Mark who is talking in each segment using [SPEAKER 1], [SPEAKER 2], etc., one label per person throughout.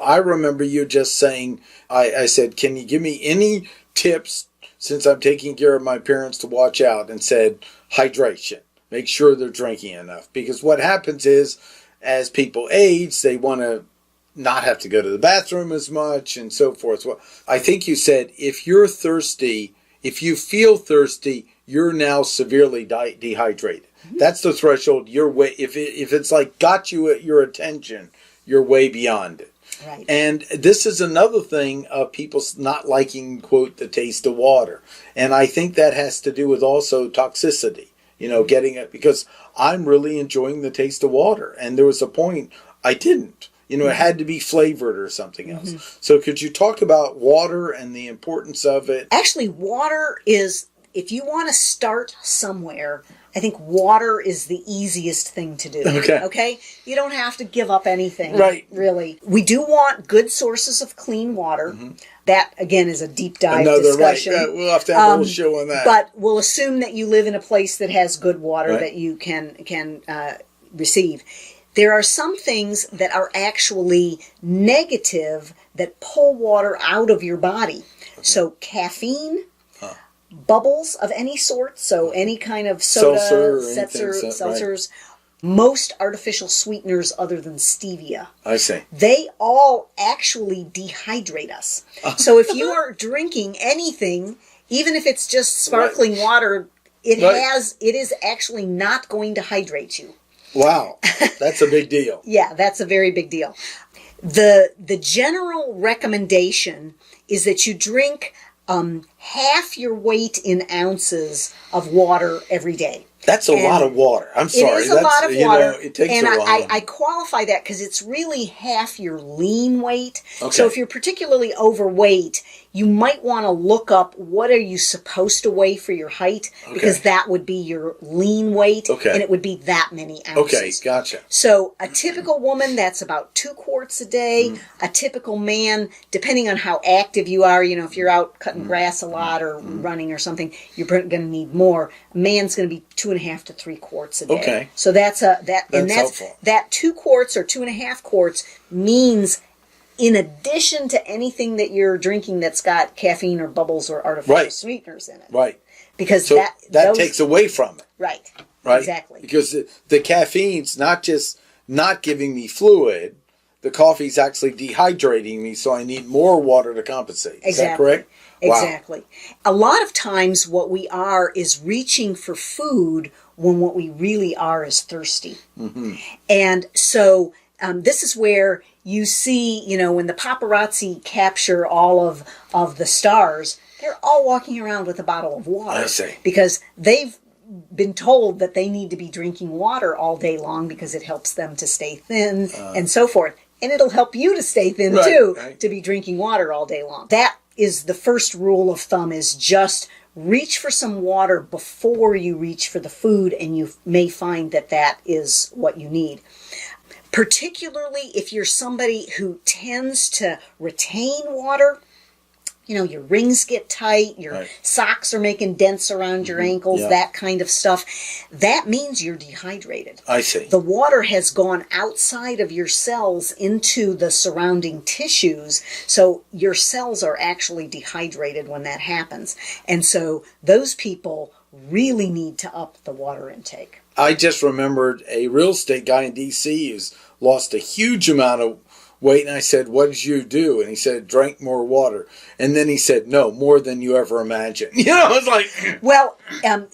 [SPEAKER 1] I remember you just saying, I said, can you give me any tips since I'm taking care of my parents to watch out, and said hydration. Make sure they're drinking enough. Because what happens is, as people age, they want to not have to go to the bathroom as much and so forth. Well, I think you said if you're thirsty, if you feel thirsty, you're now severely dehydrated. Mm-hmm. That's the threshold. You're way, if it's like got you at your attention, you're way beyond it.
[SPEAKER 2] Right.
[SPEAKER 1] And this is another thing of people not liking, quote, the taste of water. And I think that has to do with also toxicity, getting it, because I'm really enjoying the taste of water. And there was a point I didn't. It had to be flavored or something else. Mm-hmm. So could you talk about water and the importance of it?
[SPEAKER 2] Actually, water is, if you want to start somewhere, I think water is the easiest thing to do. Okay? You don't have to give up anything. Right. Really. We do want good sources of clean water. Mm-hmm. That, again, is a deep dive discussion.
[SPEAKER 1] Right. We'll have to have a whole show on that.
[SPEAKER 2] But we'll assume that you live in a place that has good water that you can receive. There are some things that are actually negative that pull water out of your body. Okay. So caffeine, bubbles of any sort, so any kind of soda, seltzers, most artificial sweeteners other than stevia.
[SPEAKER 1] I see.
[SPEAKER 2] They all actually dehydrate us. So if you are drinking anything, even if it's just sparkling water, it is actually not going to hydrate you.
[SPEAKER 1] Wow, that's a big deal.
[SPEAKER 2] Yeah, that's a very big deal. The general recommendation is that you drink half your weight in ounces of water every day.
[SPEAKER 1] That's a lot of water. I'm sorry.
[SPEAKER 2] It is a lot of water.
[SPEAKER 1] It takes
[SPEAKER 2] and
[SPEAKER 1] a while.
[SPEAKER 2] I qualify that because it's really half your lean weight. Okay. So if you're particularly overweight, you might want to look up what are you supposed to weigh for your height, because that would be your lean weight, and it would be that many ounces.
[SPEAKER 1] Okay, gotcha.
[SPEAKER 2] So a typical woman, that's about 2 quarts a day. A typical man, depending on how active you are, if you're out cutting grass a lot or running or something, you're going to need more. A man's going to be 2.5 to 3 quarts a day. Okay. So that's helpful. That 2 quarts or 2.5 quarts means, in addition to anything that you're drinking that's got caffeine or bubbles or artificial sweeteners in it. Right. Because
[SPEAKER 1] so that takes away from it.
[SPEAKER 2] Right.
[SPEAKER 1] Right.
[SPEAKER 2] Exactly.
[SPEAKER 1] Because the caffeine's not just not giving me fluid, the coffee's actually dehydrating me, so I need more water to compensate. Is that correct?
[SPEAKER 2] Exactly. Wow. A lot of times what we are is reaching for food when what we really are is thirsty. Mm-hmm. And so this is where you see, when the paparazzi capture all of the stars, they're all walking around with a bottle of water.
[SPEAKER 1] I see.
[SPEAKER 2] Because they've been told that they need to be drinking water all day long because it helps them to stay thin and so forth. And it'll help you to stay thin too, to be drinking water all day long. That is the first rule of thumb, is just reach for some water before you reach for the food, and you may find that is what you need. Particularly if you're somebody who tends to retain water, your rings get tight, your socks are making dents around your ankles, that kind of stuff. That means you're dehydrated.
[SPEAKER 1] I see.
[SPEAKER 2] The water has gone outside of your cells into the surrounding tissues, so your cells are actually dehydrated when that happens. And so those people really need to up the water intake.
[SPEAKER 1] I just remembered a real estate guy in D.C. who's lost a huge amount of weight, and I said, what did you do? And he said, drank more water. And then he said, no, more than you ever imagined. It's like...
[SPEAKER 2] Well,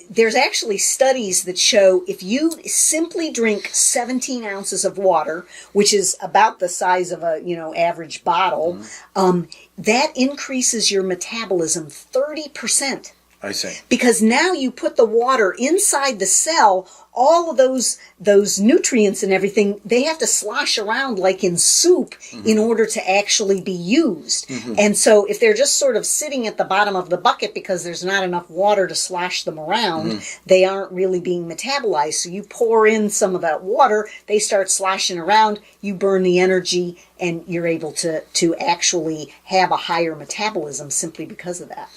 [SPEAKER 2] there's actually studies that show if you simply drink 17 ounces of water, which is about the size of a, average bottle, that increases your metabolism 30%.
[SPEAKER 1] I see.
[SPEAKER 2] Because now you put the water inside the cell, all of those nutrients and everything, they have to slosh around like in soup in order to actually be used. Mm-hmm. And so if they're just sort of sitting at the bottom of the bucket because there's not enough water to slosh them around, they aren't really being metabolized. So you pour in some of that water, they start sloshing around, you burn the energy, and you're able to actually have a higher metabolism simply because of that.